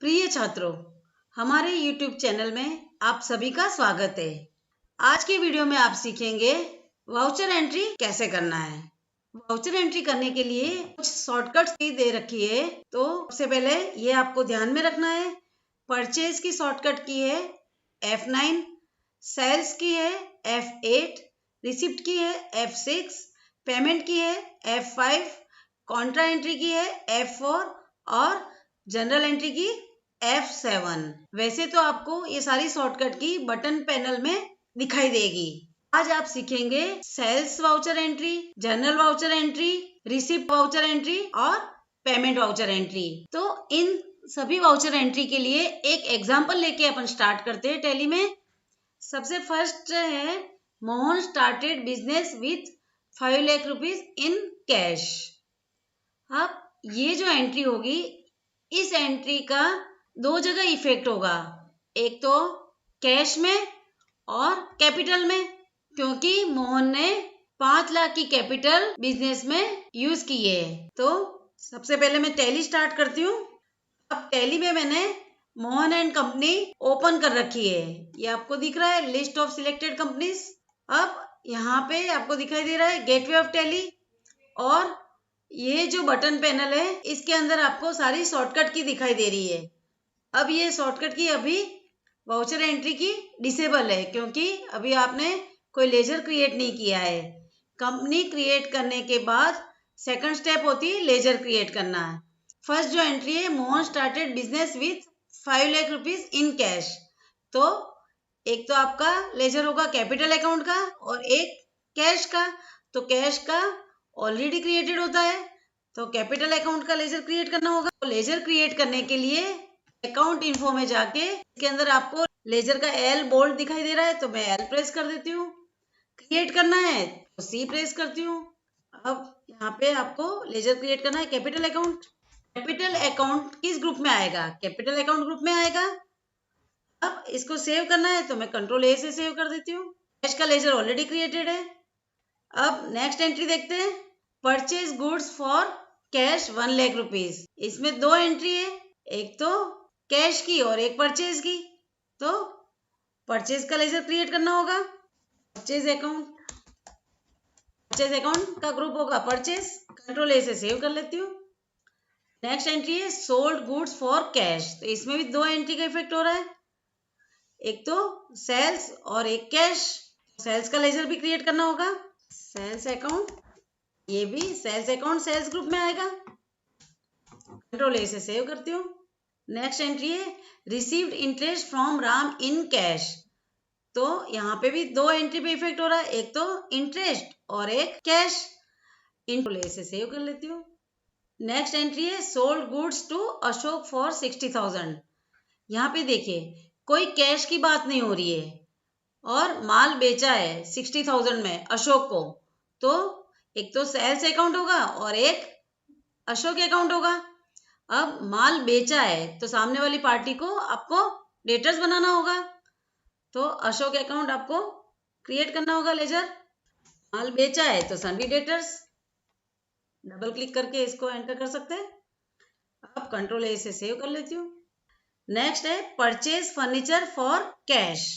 प्रिय छात्रों, हमारे YouTube चैनल में आप सभी का स्वागत है। आज के वीडियो में आप सीखेंगे वाउचर एंट्री कैसे करना है। वाउचर एंट्री करने के लिए कुछ शॉर्टकट्स की दे रखी है, तो सबसे पहले ये आपको ध्यान में रखना है। परचेज की शॉर्टकट की है F9, सेल्स की है F8, रिसिप्ट की है F6, पेमेंट की है F5, कॉन्ट्रा एंट्री की है F4 और जनरल एंट्री की F7। वैसे तो आपको ये सारी शॉर्टकट की बटन पैनल में दिखाई देगी। आज आप सीखेंगे sales voucher entry, general voucher entry, receipt voucher entry और पेमेंट वाउचर एंट्री। तो इन सभी वाउचर एंट्री के लिए एक एग्जाम्पल लेके अपन स्टार्ट करते हैं टैली में। सबसे फर्स्ट है Mohan started business with 5 lakh rupees in cash. अब ये जो एंट्री होगी, इस एंट्री का दो जगह इफेक्ट होगा, एक तो कैश में और कैपिटल में, क्योंकि मोहन ने 5 लाख की कैपिटल बिजनेस में यूज की है। तो सबसे पहले मैं टैली स्टार्ट करती हूँ। अब टैली में मैंने मोहन एंड कंपनी ओपन कर रखी है। ये आपको दिख रहा है लिस्ट ऑफ सिलेक्टेड कंपनीज। अब यहाँ पे आपको दिखाई दे रहा है गेटवे ऑफ टैली, और ये जो बटन पैनल है इसके अंदर आपको सारी शॉर्टकट की दिखाई दे रही है। अब ये शॉर्टकट की अभी वाउचर एंट्री की डिसेबल है, क्योंकि अभी आपने कोई लेजर क्रिएट नहीं किया है। कंपनी क्रिएट करने के बाद सेकंड स्टेप होती है लेजर क्रिएट करना है। फर्स्ट जो एंट्री है Mohan started business with 5 lakh rupees in cash. तो एक तो आपका लेजर होगा कैपिटल अकाउंट का और एक कैश का। तो कैश का ऑलरेडी क्रिएटेड होता है, तो कैपिटल अकाउंट का लेजर क्रिएट करना होगा। तो लेजर क्रिएट करने के लिए अकाउंट इन्फो में जाके इसके अंदर आपको लेजर का एल बोल्ड दिखाई दे रहा है, तो मैं एल प्रेस कर देती हूँ। क्रिएट करना है तो सी प्रेस करती हूँ। अब यहाँ पे आपको लेजर क्रिएट करना है कैपिटल अकाउंट। कैपिटल अकाउंट किस ग्रुप में आएगा? कैपिटल अकाउंट ग्रुप में आएगा। अब इसको सेव करना है तो मैं कंट्रोल ए से सेव कर देती हूँ। कैश का लेजर ऑलरेडी क्रिएटेड है। अब नेक्स्ट एंट्री देखते हैं, purchase goods for cash 1 lakh rupees. इसमें दो एंट्री है, एक तो कैश की और एक परचेज की। तो परचेज का लेजर क्रिएट करना होगा। परचेज अकाउंट का ग्रुप होगा परचेज। कंट्रोल ए से सेव कर लेती हूँ। नेक्स्ट एंट्री है सोल्ड गुड्स फॉर कैश। तो इसमें भी दो एंट्री का इफेक्ट हो रहा है, एक तो सेल्स और एक कैश। सेल्स का लेजर भी क्रिएट करना होगा। सेल्स अकाउंट, ये भी सेल्स अकाउंट सेल्स ग्रुप में आएगा। कंट्रोल ए से सेव करती हूँ। नेक्स्ट एंट्री है received interest from Ram in cash. तो यहाँ पे भी दो एंट्री पे इफेक्ट हो रहा है, एक तो इंटरेस्ट और एक कैश। कंट्रोल ए से सेव कर लेती हूँ। नेक्स्ट एंट्री है sold goods to Ashok for 60,000। यहाँ पे देखिए कोई कैश की बात नहीं हो रही है और माल बेचा है 60,000 में अशोक को। तो एक तो सेल्स अकाउंट होगा और एक अशोक अकाउंट होगा। अब माल बेचा है तो सामने वाली पार्टी को आपको डेटर्स बनाना होगा, तो अशोक अकाउंट आपको क्रिएट करना होगा लेजर। माल बेचा है तो सन्वी डेटर्स, डबल क्लिक करके इसको एंटर कर सकते हैं। अब कंट्रोल ए से सेव कर लेती हूँ। नेक्स्ट है परचेज फर्नीचर फॉर कैश।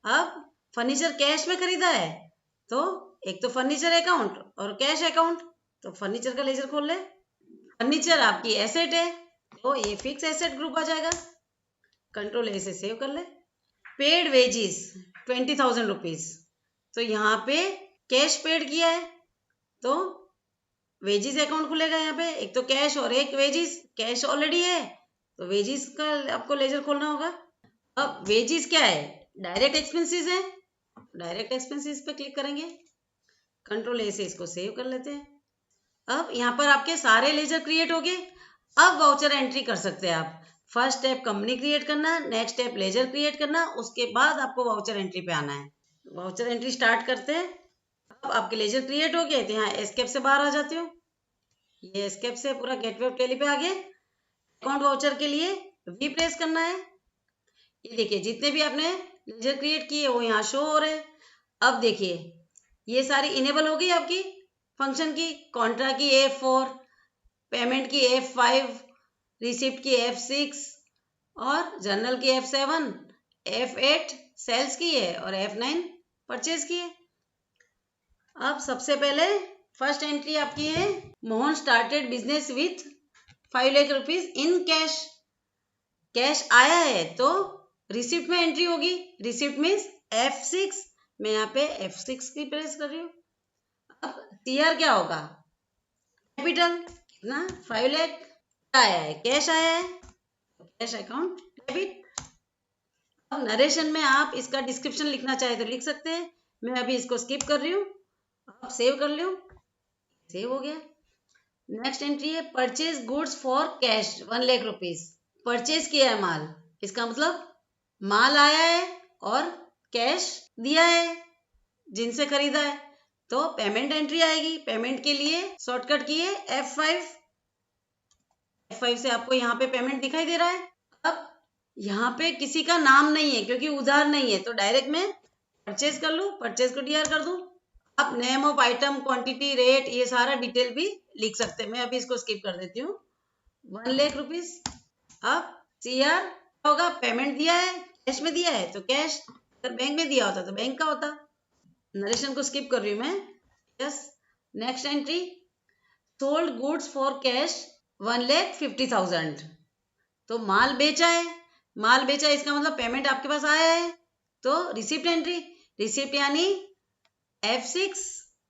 अब फर्नीचर कैश में खरीदा है, तो एक तो फर्नीचर अकाउंट और कैश अकाउंट। तो फर्नीचर का लेजर खोल ले। फर्नीचर आपकी एसेट है, तो ये फिक्स एसेट ग्रुप आ जाएगा। कंट्रोल ए से सेव कर ले। Paid wages 20,000 rupees. तो यहाँ पे कैश पेड किया है, तो वेजिस अकाउंट खुलेगा यहाँ पे, एक तो कैश और एक वेजिस। कैश ऑलरेडी है तो वेजिस का आपको लेजर खोलना होगा। अब वेजिस क्या है? डायरेक्ट एक्सपेंसेस है, डायरेक्ट एक्सपेंसेस पे क्लिक करेंगे। कंट्रोल ए से इसको सेव कर लेते हैं। अब यहाँ पर आपके सारे लेजर क्रिएट हो गए। अब वाउचर एंट्री कर सकते हैं आप। फर्स्ट स्टेप कंपनी क्रिएट करना, नेक्स्ट स्टेप लेजर क्रिएट करना, उसके बाद आपको वाउचर एंट्री पे आना है। वाउचर एंट्री स्टार्ट करते हैं। अब आपके लेजर क्रिएट हो गए तो यहाँ एस्केप से बाहर आ जाती हूँ। ये एस्केप से पूरा गेटवे ऑफ टैली पे आ गए। अकाउंट वाउचर के लिए वी प्रेस करना है। ये देखिए जितने भी आपने लेजर क्रिएट किए वो यहाँ शो हो रहे हैं। अब देखिए ये सारी इनेबल हो गई आपकी फंक्शन की। कॉन्ट्रा की F4, पेमेंट की F5, रिसिप्ट की F6, और जनरल की F7, F8 सेल्स की है और F9 परचेज की है। अब सबसे पहले फर्स्ट एंट्री आपकी है, Mohan started business with 5 lakh rupees in cash. Cash आया है तो रिसिप्ट में एंट्री होगी। रिसिप्ट मीन्स F6, मैं यहाँ पे F6 की प्रेस कर रही हूँ। अब CR क्या होगा, कैपिटल कितना, 5 लाख आया है, कैश आया है तो कैश अकाउंट डेबिट। अब नरेशन में आप इसका डिस्क्रिप्शन लिखना चाहे तो लिख सकते हैं, मैं अभी इसको स्किप कर रही हूँ। आप सेव कर लो, सेव हो गया। नेक्स्ट एंट्री है purchase goods for cash 1 lakh rupees. Purchase किया है माल, इसका मतलब माल आया है और कैश दिया है जिनसे खरीदा है, तो पेमेंट एंट्री आएगी। पेमेंट के लिए शॉर्टकट की है F5। F5 से आपको यहाँ पे पेमेंट दिखाई दे रहा है। अब यहाँ पे किसी का नाम नहीं है क्योंकि उधार नहीं है, तो डायरेक्ट मैं परचेज कर लूँ, परचेज को DR कर दूँ। आप name of item, quantity, rate, ये सारा डिटेल भी लिख सकते हैं। मैं अभी इसको स्किप कर देती हूँ। 1 लाख रुपीज। अब CR होगा, पेमेंट दिया है, कैश में दिया है तो कैश, अगर बैंक में दिया होता तो बैंक का होता। नरेशन को स्किप कर रही हूँ मैं। Yes. Next entry sold goods for cash 1,50,000। तो माल बेचा है, माल बेचा है इसका मतलब पेमेंट आपके पास आया है, तो रिसिप्ट एंट्री। रिसिप्ट यानी F6,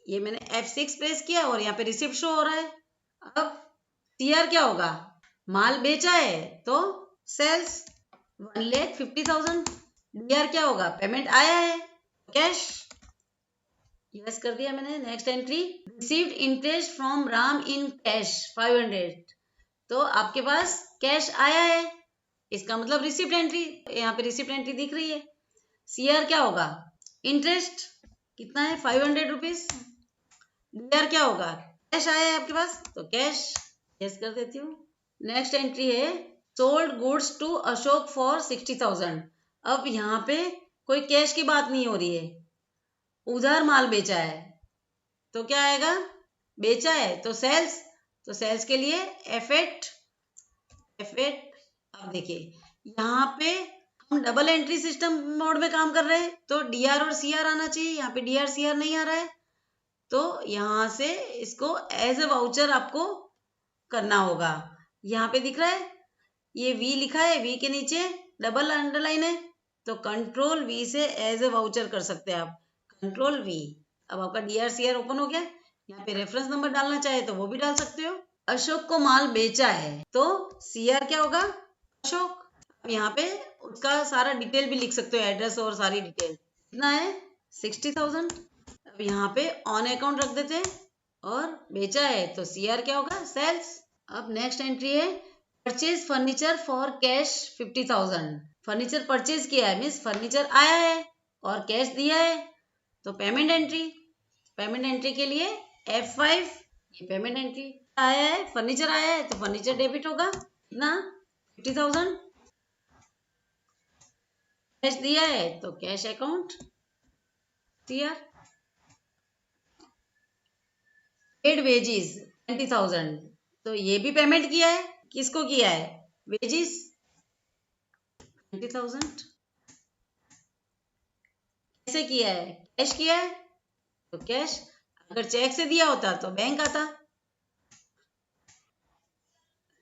ये मैंने F6 प्रेस किया और यहाँ पे रिसिप्ट शो हो रहा है। अब CR क्या होगा, माल बेचा है तो सेल्स 1,50,000। DR क्या होगा, पेमेंट आया है, कैश। यस कर दिया मैंने। Next entry received interest from Ram in cash 500। तो आपके पास कैश आया है, इसका मतलब रिसिप्ट एंट्री, यहाँ पे रिसिप्ट एंट्री दिख रही है। CR क्या होगा, इंटरेस्ट कितना है 500 रुपीज। DR क्या होगा, कैश आया है आपके पास तो कैश। यस कर देती हूँ। नेक्स्ट एंट्री है sold goods to Ashok for 60,000। अब यहाँ पे कोई कैश की बात नहीं हो रही है, उधार माल बेचा है तो क्या आएगा, बेचा है तो सेल्स, तो सेल्स के लिए F8। अब देखिए यहाँ पे हम डबल एंट्री सिस्टम मोड में काम कर रहे हैं तो DR और CR आना चाहिए, यहाँ पे DR CR नहीं आ रहा है, तो यहाँ से इसको एज ए वाउचर आपको करना होगा। यहाँ पे दिख रहा है ये V लिखा है, V के नीचे डबल अंडरलाइन है, तो कंट्रोल V से एज ए वाउचर कर सकते हैं आप, कंट्रोल V। अब आपका DR CR ओपन हो गया। यहाँ पे रेफरेंस नंबर डालना चाहे तो वो भी डाल सकते हो। अशोक को माल बेचा है तो CR क्या होगा, अशोक। अब यहाँ पे उसका सारा डिटेल भी लिख सकते हो, एड्रेस और सारी डिटेल। कितना है 60,000। अब यहाँ पे ऑन अकाउंट रख देते हैं और बेचा है तो CR क्या होगा, सेल्स। अब नेक्स्ट एंट्री है purchase furniture for cash 50,000। Furniture purchase किया है मीन्स फर्नीचर आया है और कैश दिया है, तो पेमेंट एंट्री। पेमेंट एंट्री के लिए F5, ये पेमेंट एंट्री आया है, फर्नीचर आया है तो फर्नीचर डेबिट होगा, कितना 50,000। कैश दिया है तो cash account CR। Paid wages 20,000, तो ये भी पेमेंट किया है, किसको किया है, वेजिस 20,000। कैसे किया है, कैश किया है तो कैश, अगर चेक से दिया होता तो बैंक आता।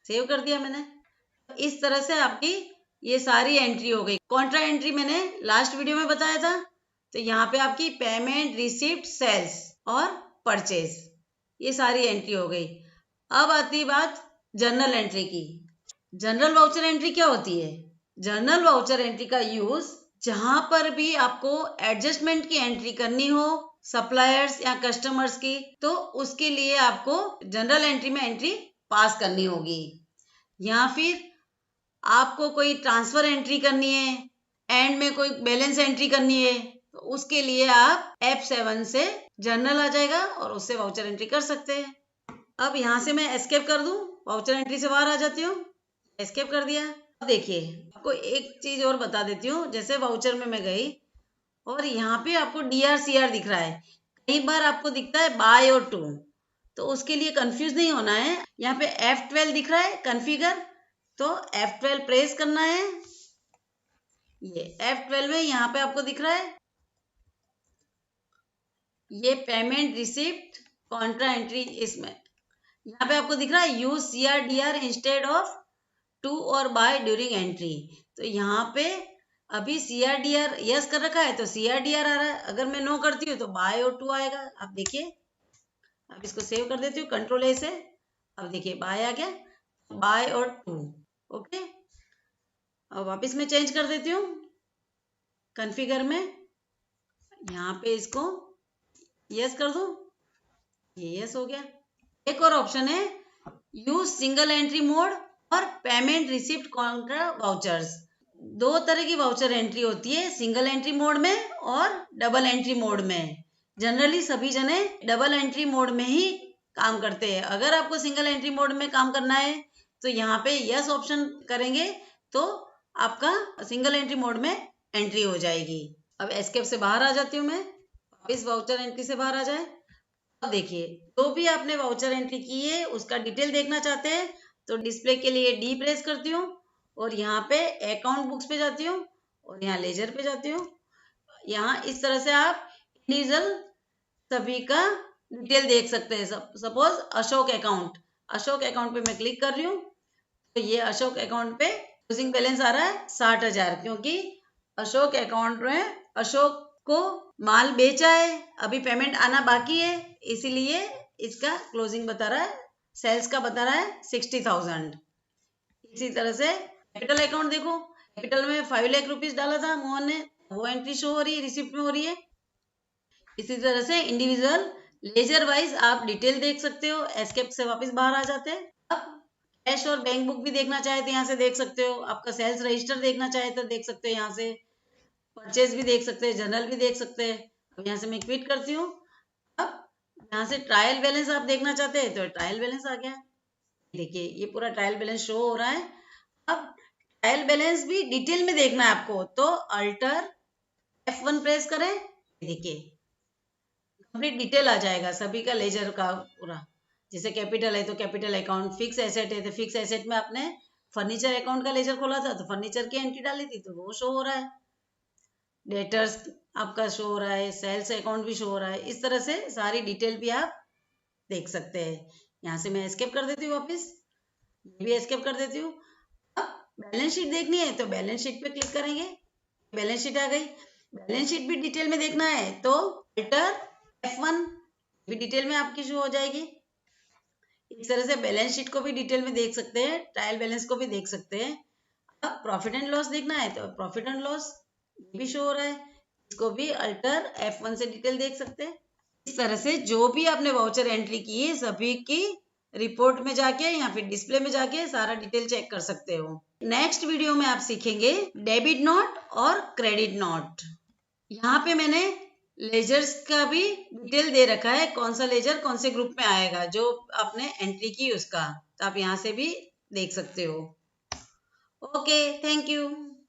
सेव कर दिया मैंने। इस तरह से आपकी ये सारी एंट्री हो गई। कॉन्ट्रा एंट्री मैंने लास्ट वीडियो में बताया था, तो यहाँ पे आपकी पेमेंट, रिसिप्ट, सेल्स और परचेज, ये सारी एंट्री हो गई। अब आती बात जर्नल एंट्री की। जनरल वाउचर एंट्री क्या होती है, जनरल वाउचर एंट्री का यूज जहां पर भी आपको एडजस्टमेंट की एंट्री करनी हो, सप्लायर्स या कस्टमर्स की, तो उसके लिए आपको जनरल एंट्री में एंट्री पास करनी होगी। या फिर आपको कोई ट्रांसफर एंट्री करनी है, एंड में कोई बैलेंस एंट्री करनी है, तो उसके लिए आप F7 से जर्नल आ जाएगा और उससे वाउचर एंट्री कर सकते हैं। अब यहाँ से मैं एस्केप कर दूं, वाउचर एंट्री से बाहर आ जाती हूँ, एस्केप कर दिया। अब देखिए आपको एक चीज और बता देती हूँ, जैसे वाउचर में मैं गई और यहाँ पे आपको DR CR दिख रहा है, कई बार आपको दिखता है बाय और टू, तो उसके लिए कंफ्यूज नहीं होना है। यहाँ पे F12 दिख रहा है कॉन्फ़िगर, तो F12 प्रेस करना है। ये F12 में यहाँ पे आपको दिख रहा है ये पेमेंट रिसिप्ट कॉन्ट्रा एंट्री, इसमें यहाँ पे आपको दिख रहा है use CRDR instead of to और बाय ड्यूरिंग एंट्री। तो यहाँ पे अभी CRDR यस कर रखा है तो CRDR आ रहा है, अगर मैं नो करती हूँ तो बाय और टू आएगा। आप देखिए, अब इसको सेव कर देती हूँ Ctrl A से। अब देखिए बाय आ गया, बाय और टू। ओके, अब वापस मैं चेंज कर देती हूँ कॉन्फ़िगर में, यहाँ पे इसको यस कर दो, ये यस हो गया। एक और ऑप्शन है यूज सिंगल एंट्री मोड और पेमेंट रिसिप्ट कॉन्ट्रा वाउचर्स। दो तरह की वाउचर एंट्री होती है, सिंगल एंट्री मोड में और डबल एंट्री मोड में। जनरली सभी जने डबल एंट्री मोड में ही काम करते हैं। अगर आपको सिंगल एंट्री मोड में काम करना है तो यहाँ पे यस ऑप्शन करेंगे तो आपका सिंगल एंट्री मोड में एंट्री हो जाएगी। अब एस्केप से बाहर आ जाती हूँ मैं, इस वाउचर एंट्री से बाहर आ जाए। अब देखिए, जो भी आपने वाउचर एंट्री की है उसका डिटेल देखना चाहते हैं तो डिस्प्ले के लिए डी प्रेस करती हूँ और यहाँ पे अकाउंट बुक्स पे जाती हूँ और यहाँ लेजर पे जाती हूँ। यहाँ इस तरह से आप इंडिविजुअल सभी का डिटेल देख सकते हैं। सपोज अशोक अकाउंट पे मैं क्लिक कर रही हूँ तो ये अशोक अकाउंट पे क्लोजिंग बैलेंस आ रहा है 60,000, क्योंकि अशोक अकाउंट में अशोक को माल बेचा है, अभी पेमेंट आना बाकी है, इसीलिए इसका क्लोजिंग बता रहा है, सेल्स का बता रहा है 60,000। इसी तरह से कैपिटल अकाउंट देखो, कैपिटल में 5 लाख रुपीज डाला था मोहन ने, वो एंट्री शो हो रही है, रिसिप्ट में हो रही है। इसी तरह से इंडिविजुअल लेजर वाइज आप डिटेल देख सकते हो। एस्केप से वापस बाहर आ जाते हैं। अब कैश और बैंक बुक भी देखना चाहे तो यहाँ से देख सकते हो, आपका सेल्स रजिस्टर देखना चाहे तो देख सकते हो, यहाँ से परचेज भी देख सकते हैं, जर्नल भी देख सकते हैं। अब यहाँ से मैं क्विट करती हूँ। अब यहाँ से ट्रायल बैलेंस आप देखना चाहते हैं तो ट्रायल बैलेंस आ गया। देखिए ये पूरा ट्रायल बैलेंस शो हो रहा है। अब ट्रायल बैलेंस भी डिटेल में देखना है आपको तो अल्टर F1 प्रेस करें। देखिए कंप्लीट डिटेल आ जाएगा सभी का लेजर का पूरा। जैसे कैपिटल है तो कैपिटल अकाउंट, फिक्स एसेट है तो फिक्स एसेट में आपने फर्नीचर अकाउंट का लेजर खोला था तो फर्नीचर की एंट्री डाली थी तो वो शो हो रहा है। डेटर्स आपका शो हो रहा है, सेल्स अकाउंट भी शो हो रहा है। इस तरह से सारी डिटेल भी आप देख सकते हैं। यहाँ से मैं एस्केप कर देती हूँ, वापस ये भी एस्केप कर देती हूँ। अब बैलेंस शीट देखनी है तो बैलेंस शीट पे क्लिक करेंगे, बैलेंस शीट आ गई। बैलेंस शीट भी डिटेल में देखना है तो अल्टर F1 भी डिटेल में आपकी शो हो जाएगी। इस तरह से बैलेंस शीट को भी डिटेल में देख सकते हैं, ट्रायल बैलेंस को भी देख सकते हैं। अब प्रॉफिट एंड लॉस देखना है तो प्रॉफिट एंड लॉस भी शो हो रहा है, इसको भी अल्टर F1 से डिटेल देख सकते हैं। इस तरह से जो भी आपने वाउचर एंट्री की है सभी की रिपोर्ट में जाके या फिर डिस्प्ले में जाके सारा डिटेल चेक कर सकते हो। नेक्स्ट वीडियो में आप सीखेंगे डेबिट नोट और क्रेडिट नोट। यहाँ पे मैंने लेजर्स का भी डिटेल दे रखा है, कौन सा लेजर कौन से ग्रुप में आएगा, जो आपने एंट्री की उसका, तो आप यहाँ से भी देख सकते हो। Okay, thank you.